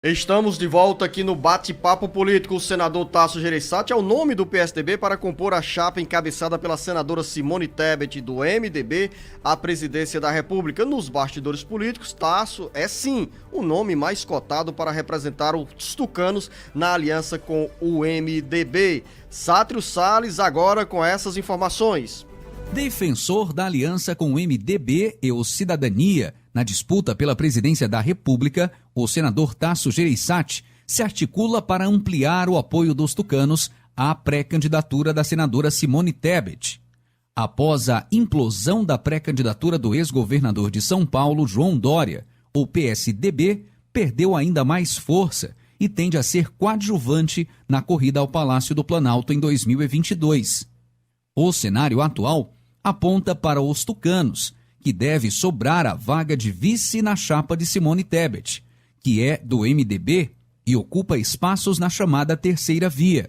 Estamos de volta aqui no Bate-Papo Político. O senador Tasso Gereissati é o nome do PSDB para compor a chapa encabeçada pela senadora Simone Tebet, do MDB, à presidência da República. Nos bastidores políticos, Tasso é sim o nome mais cotado para representar os tucanos na aliança com o MDB. Sátrio Salles agora com essas informações. Defensor da aliança com o MDB e o Cidadania na disputa pela presidência da República, o senador Tasso Gereissati se articula para ampliar o apoio dos tucanos à pré-candidatura da senadora Simone Tebet. Após a implosão da pré-candidatura do ex-governador de São Paulo, João Dória, o PSDB perdeu ainda mais força e tende a ser coadjuvante na corrida ao Palácio do Planalto em 2022. O cenário atual aponta para os tucanos, que deve sobrar a vaga de vice na chapa de Simone Tebet, que é do MDB e ocupa espaços na chamada terceira via.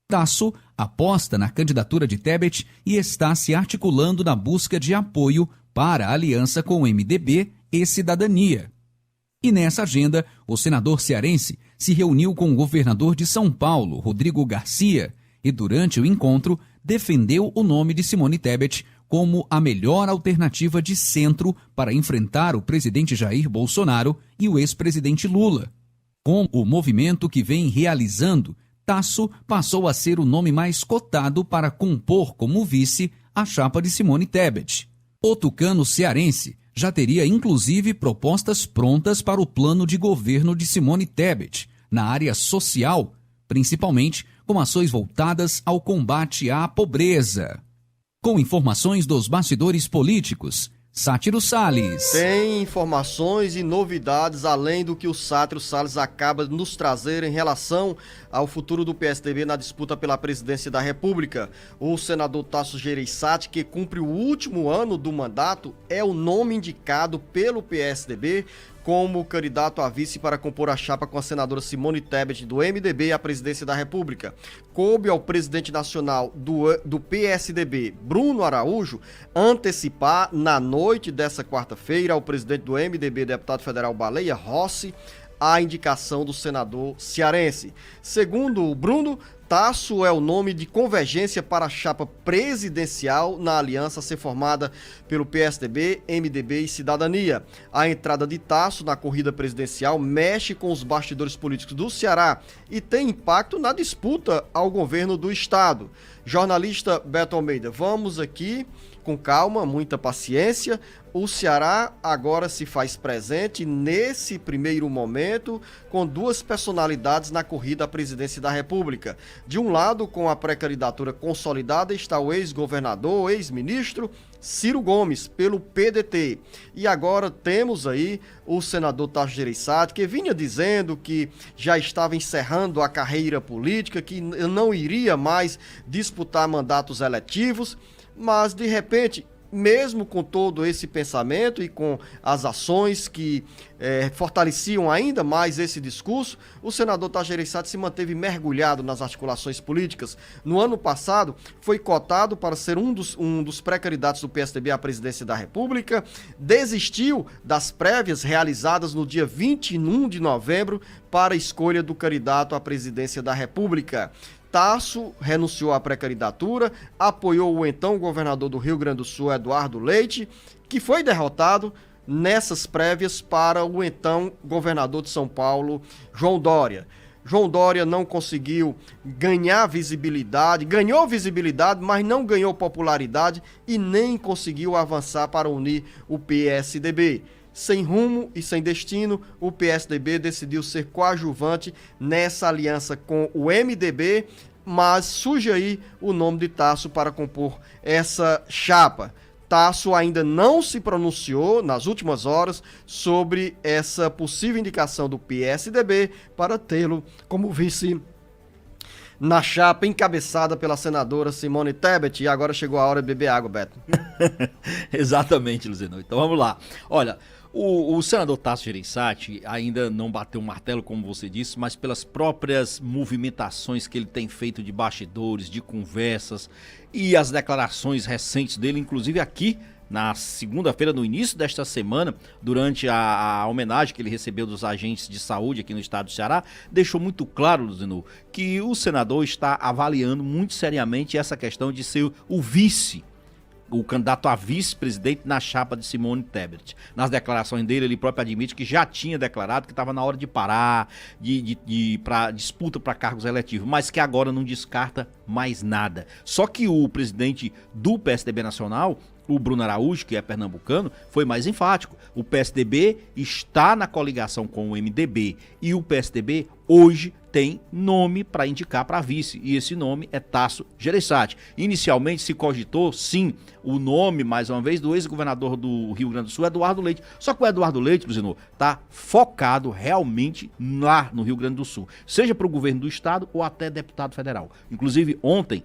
Tasso aposta na candidatura de Tebet e está se articulando na busca de apoio para a aliança com o MDB e Cidadania. E nessa agenda, o senador cearense se reuniu com o governador de São Paulo, Rodrigo Garcia, e durante o encontro defendeu o nome de Simone Tebet como a melhor alternativa de centro para enfrentar o presidente Jair Bolsonaro e o ex-presidente Lula. Com o movimento que vem realizando, Tasso passou a ser o nome mais cotado para compor como vice a chapa de Simone Tebet. O tucano cearense já teria inclusive propostas prontas para o plano de governo de Simone Tebet, na área social, principalmente com ações voltadas ao combate à pobreza. Com informações dos bastidores políticos, Sátiro Salles. Tem informações e novidades além do que o Sátiro Salles acaba de nos trazer em relação ao futuro do PSDB na disputa pela presidência da República. O senador Tasso Gereissati, que cumpre o último ano do mandato, é o nome indicado pelo PSDB como candidato a vice para compor a chapa com a senadora Simone Tebet, do MDB, à presidência da República. Coube ao presidente nacional do PSDB, Bruno Araújo, antecipar na noite dessa quarta-feira ao presidente do MDB, deputado federal Baleia Rossi, a indicação do senador cearense. Segundo o Bruno, Tasso é o nome de convergência para a chapa presidencial na aliança a ser formada pelo PSDB, MDB e Cidadania. A entrada de Tasso na corrida presidencial mexe com os bastidores políticos do Ceará e tem impacto na disputa ao governo do estado. Jornalista Beto Almeida, vamos aqui com calma, muita paciência. O Ceará agora se faz presente nesse primeiro momento com duas personalidades na corrida à presidência da República. De um lado, com a pré-candidatura consolidada, está o ex-governador, ex-ministro Ciro Gomes, pelo PDT. E agora temos aí o senador Tasso Gereissati, que vinha dizendo que já estava encerrando a carreira política, que não iria mais disputar mandatos eletivos, mas de repente, mesmo com todo esse pensamento e com as ações que fortaleciam ainda mais esse discurso, o senador Tasso Gereissati se manteve mergulhado nas articulações políticas. No ano passado, foi cotado para ser um dos pré-candidatos do PSDB à presidência da República, desistiu das prévias realizadas no dia 21 de novembro para a escolha do candidato à presidência da República. Tasso renunciou à pré-candidatura, apoiou o então governador do Rio Grande do Sul, Eduardo Leite, que foi derrotado nessas prévias para o então governador de São Paulo, João Dória. João Dória não conseguiu ganhar visibilidade, ganhou visibilidade, mas não ganhou popularidade e nem conseguiu avançar para unir o PSDB. Sem rumo e sem destino, o PSDB decidiu ser coadjuvante nessa aliança com o MDB, mas surge aí o nome de Tasso para compor essa chapa. Tasso ainda não se pronunciou nas últimas horas sobre essa possível indicação do PSDB para tê-lo como vice na chapa encabeçada pela senadora Simone Tebet. E agora chegou a hora de beber água, Beto. Exatamente, Luciano. Então vamos lá. Olha, o senador Tasso Gereissati ainda não bateu um martelo, como você disse, mas pelas próprias movimentações que ele tem feito de bastidores, de conversas e as declarações recentes dele, inclusive aqui na segunda-feira, no início desta semana, durante a homenagem que ele recebeu dos agentes de saúde aqui no estado do Ceará, deixou muito claro, Luzinu, que o senador está avaliando muito seriamente essa questão de ser o vice, o candidato a vice-presidente na chapa de Simone Tebet. Nas declarações dele, ele próprio admite que já tinha declarado que estava na hora de parar para disputa para cargos eletivos, mas que agora não descarta mais nada. Só que o presidente do PSDB Nacional, o Bruno Araújo, que é pernambucano, foi mais enfático. O PSDB está na coligação com o MDB e o PSDB hoje tem nome para indicar para vice, e esse nome é Tasso Gereissati. Inicialmente se cogitou, sim, o nome, mais uma vez, do ex-governador do Rio Grande do Sul, Eduardo Leite. Só que o Eduardo Leite, Luciano, está focado realmente lá no Rio Grande do Sul, seja para o governo do estado ou até deputado federal. Inclusive, ontem,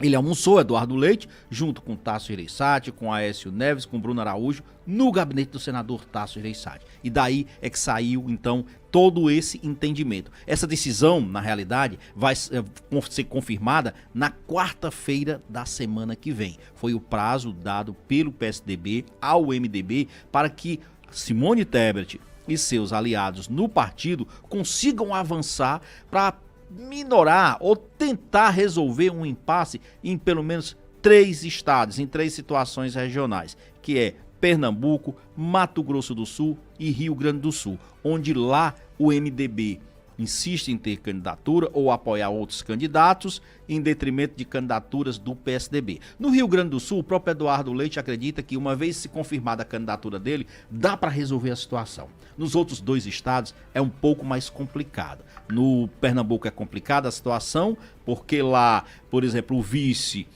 ele almoçou, Eduardo Leite, junto com Tasso Gereissati, com Aécio Neves, com Bruno Araújo, no gabinete do senador Tasso Gereissati. E daí é que saiu, então, todo esse entendimento. Essa decisão, na realidade, vai ser confirmada na quarta-feira da semana que vem. Foi o prazo dado pelo PSDB ao MDB para que Simone Tebet e seus aliados no partido consigam avançar para minorar ou tentar resolver um impasse em pelo menos 3 estados, em 3 situações regionais, que é Pernambuco, Mato Grosso do Sul e Rio Grande do Sul, onde lá o MDB insiste em ter candidatura ou apoiar outros candidatos em detrimento de candidaturas do PSDB. No Rio Grande do Sul, o próprio Eduardo Leite acredita que, uma vez se confirmada a candidatura dele, dá para resolver a situação. Nos outros 2 estados é um pouco mais complicado. No Pernambuco é complicada a situação, porque lá, por exemplo, o vice,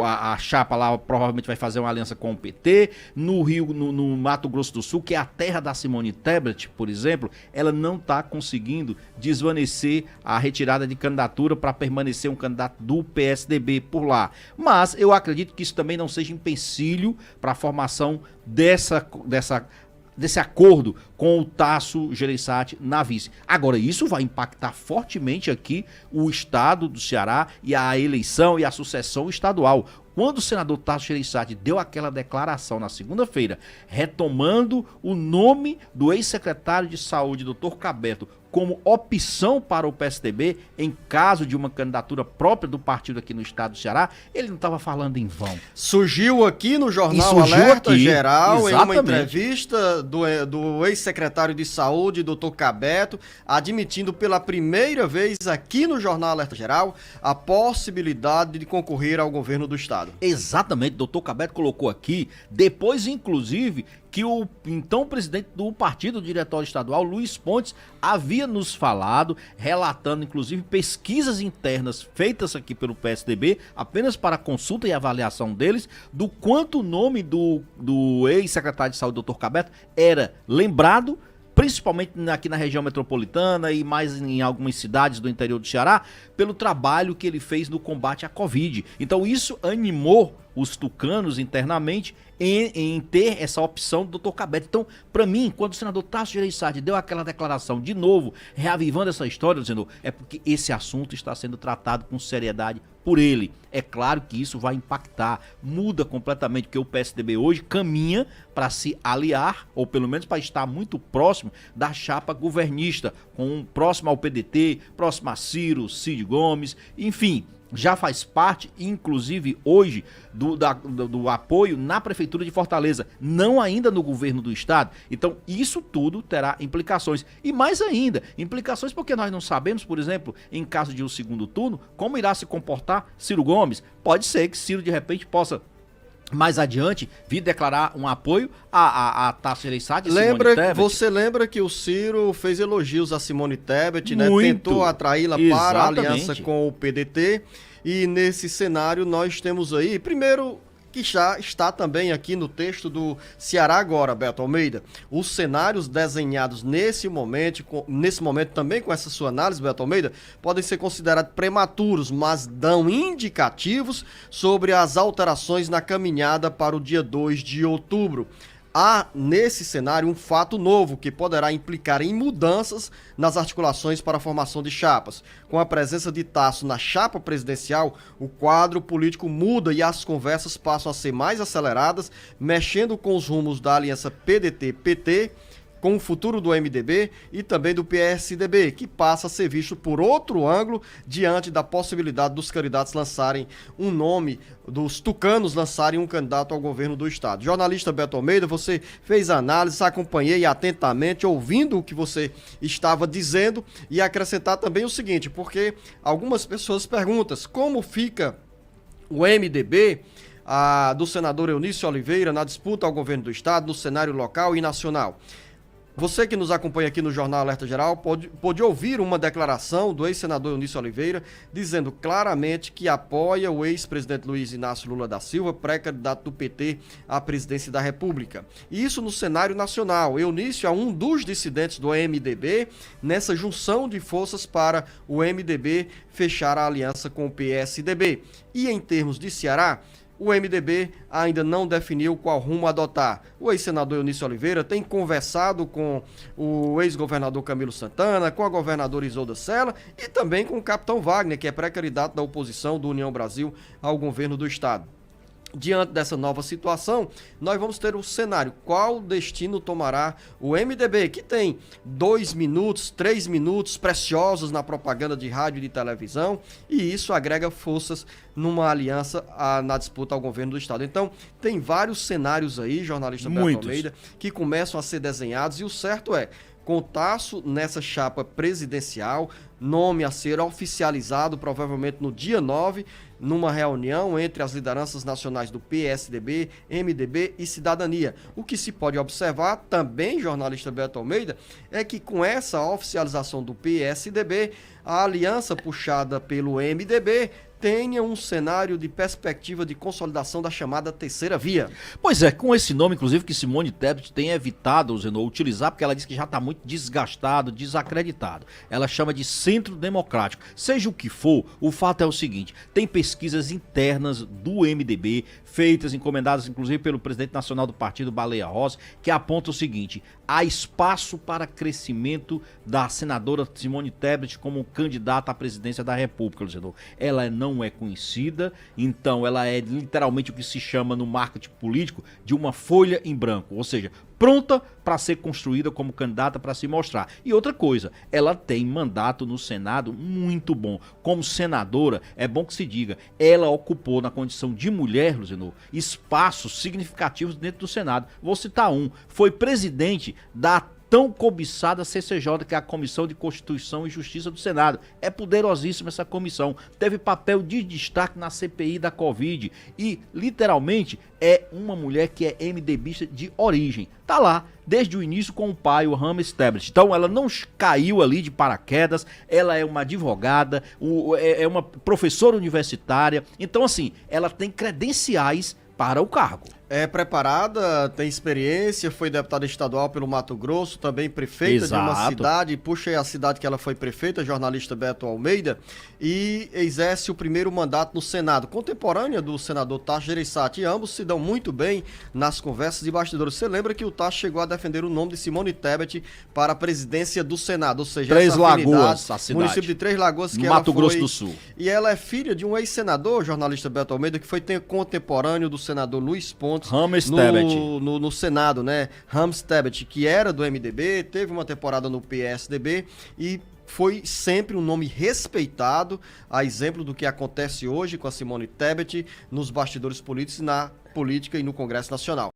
a chapa lá provavelmente vai fazer uma aliança com o PT. No Mato Grosso do Sul, que é a terra da Simone Tebet, por exemplo, ela não está conseguindo desvanecer a retirada de candidatura para permanecer um candidato do PSDB por lá. Mas eu acredito que isso também não seja empecilho para a formação desse acordo com o Tasso Gereissati na vice. Agora, isso vai impactar fortemente aqui o estado do Ceará e a eleição e a sucessão estadual. Quando o senador Tasso Gereissati deu aquela declaração na segunda-feira, retomando o nome do ex-secretário de saúde, Dr. Cabeto, como opção para o PSDB em caso de uma candidatura própria do partido aqui no estado do Ceará, ele não estava falando em vão. Surgiu aqui no Jornal Alerta Geral, em uma entrevista do ex-secretário de Saúde, Dr. Cabeto, admitindo pela primeira vez aqui no Jornal Alerta Geral a possibilidade de concorrer ao governo do estado. Exatamente, Dr. Cabeto colocou aqui, depois inclusive que o então presidente do partido, diretório estadual, Luiz Pontes, havia nos falado, relatando inclusive pesquisas internas feitas aqui pelo PSDB, apenas para consulta e avaliação deles, do quanto o nome do ex-secretário de saúde, Dr. Cabeto, era lembrado, principalmente aqui na região metropolitana e mais em algumas cidades do interior do Ceará, pelo trabalho que ele fez no combate à Covid. Então isso animou os tucanos internamente em ter essa opção do Dr. Cabeto. Então, para mim, quando o senador Tasso Gereissati deu aquela declaração de novo, reavivando essa história, dizendo, é porque esse assunto está sendo tratado com seriedade por ele. É claro que isso vai impactar, muda completamente, porque o PSDB hoje caminha para se aliar, ou pelo menos para estar muito próximo da chapa governista, próximo ao PDT, próximo a Ciro Gomes, enfim, já faz parte, inclusive hoje, do apoio na Prefeitura de Fortaleza, não ainda no governo do estado. Então, isso tudo terá implicações. E mais ainda, implicações porque nós não sabemos, por exemplo, em caso de um segundo turno, como irá se comportar Ciro Gomes. Pode ser que Ciro, de repente, possa mais adiante vir declarar um apoio a Tasso Gereissati. Você lembra que o Ciro fez elogios a Simone Tebet, né? Muito. Tentou atraí-la para a aliança com o PDT, e nesse cenário nós temos aí, primeiro, que já está também aqui no texto do Ceará Agora, Beto Almeida, os cenários desenhados nesse momento também com essa sua análise, Beto Almeida, podem ser considerados prematuros, mas dão indicativos sobre as alterações na caminhada para o dia 2 de outubro. há nesse cenário um fato novo que poderá implicar em mudanças nas articulações para a formação de chapas. Com a presença de Tasso na chapa presidencial, o quadro político muda e as conversas passam a ser mais aceleradas, mexendo com os rumos da aliança PDT-PT, com o futuro do MDB e também do PSDB, que passa a ser visto por outro ângulo diante da possibilidade dos candidatos lançarem um nome, dos tucanos lançarem um candidato ao governo do estado. Jornalista Beto Almeida, você fez análise, acompanhei atentamente, ouvindo o que você estava dizendo e acrescentar também o seguinte, porque algumas pessoas perguntam como fica o MDB do senador Eunício Oliveira na disputa ao governo do estado, no cenário local e nacional. Você que nos acompanha aqui no Jornal Alerta Geral pôde ouvir uma declaração do ex-senador Eunício Oliveira dizendo claramente que apoia o ex-presidente Luiz Inácio Lula da Silva, pré-candidato do PT à presidência da República. E isso no cenário nacional. Eunício é um dos dissidentes do MDB nessa junção de forças para o MDB fechar a aliança com o PSDB. E em termos de Ceará, o MDB ainda não definiu qual rumo adotar. O ex-senador Eunício Oliveira tem conversado com o ex-governador Camilo Santana, com a governadora Isolda Sela e também com o capitão Wagner, que é pré-candidato da oposição do União Brasil ao governo do estado. Diante dessa nova situação, nós vamos ter um cenário. Qual destino tomará o MDB, que tem 2 minutos, 3 minutos preciosos na propaganda de rádio e de televisão, e isso agrega forças numa aliança na disputa ao governo do estado. Então, tem vários cenários aí, jornalista Beto Almeida, que começam a ser desenhados, e o certo é, com Tasso nessa chapa presidencial, nome a ser oficializado provavelmente no dia 9, numa reunião entre as lideranças nacionais do PSDB, MDB e Cidadania. O que se pode observar também, jornalista Beto Almeida, é que com essa oficialização do PSDB, a aliança puxada pelo MDB tenha um cenário de perspectiva de consolidação da chamada terceira via. Pois é, com esse nome, inclusive, que Simone Tebet tem evitado, Zenô, utilizar, porque ela diz que já está muito desgastado, desacreditado. Ela chama de Centro Democrático. Seja o que for, o fato é o seguinte, tem pesquisas internas do MDB, feitas, encomendadas, inclusive, pelo presidente nacional do partido, Baleia Rossi, que aponta o seguinte, há espaço para crescimento da senadora Simone Tebet como candidata à presidência da República, Zenô. Ela não é conhecida, então ela é literalmente o que se chama no marketing político de uma folha em branco, ou seja, pronta para ser construída como candidata para se mostrar. E outra coisa, ela tem mandato no Senado muito bom. Como senadora, é bom que se diga, ela ocupou na condição de mulher, Luzinô, espaços significativos dentro do Senado. Vou citar um, foi presidente da tão cobiçada CCJ, que é a Comissão de Constituição e Justiça do Senado. É poderosíssima essa comissão. Teve papel de destaque na CPI da Covid e, literalmente, é uma mulher que é MDBista de origem. Tá lá, desde o início com o pai, o Rames Tebet. Então, ela não caiu ali de paraquedas, ela é uma advogada, é uma professora universitária. Então, assim, ela tem credenciais para o cargo. É preparada, tem experiência, foi deputada estadual pelo Mato Grosso, também prefeita de uma cidade, puxa aí a cidade que ela foi prefeita, jornalista Beto Almeida, e exerce o primeiro mandato no Senado, contemporânea do senador Tasso Gereissati, e ambos se dão muito bem nas conversas de bastidores. Você lembra que o Tasso chegou a defender o nome de Simone Tebet para a presidência do Senado, ou seja, Três Lagoas, a cidade. Município de Três Lagoas, que Mato ela Grosso foi, do Sul. E ela é filha de um ex-senador, jornalista Beto Almeida, que foi contemporâneo do senador Luiz Pontes, Rames Tebet. No Senado, né? Rames Tebet, que era do MDB, teve uma temporada no PSDB e foi sempre um nome respeitado, a exemplo do que acontece hoje com a Simone Tebet nos bastidores políticos, na política e no Congresso Nacional.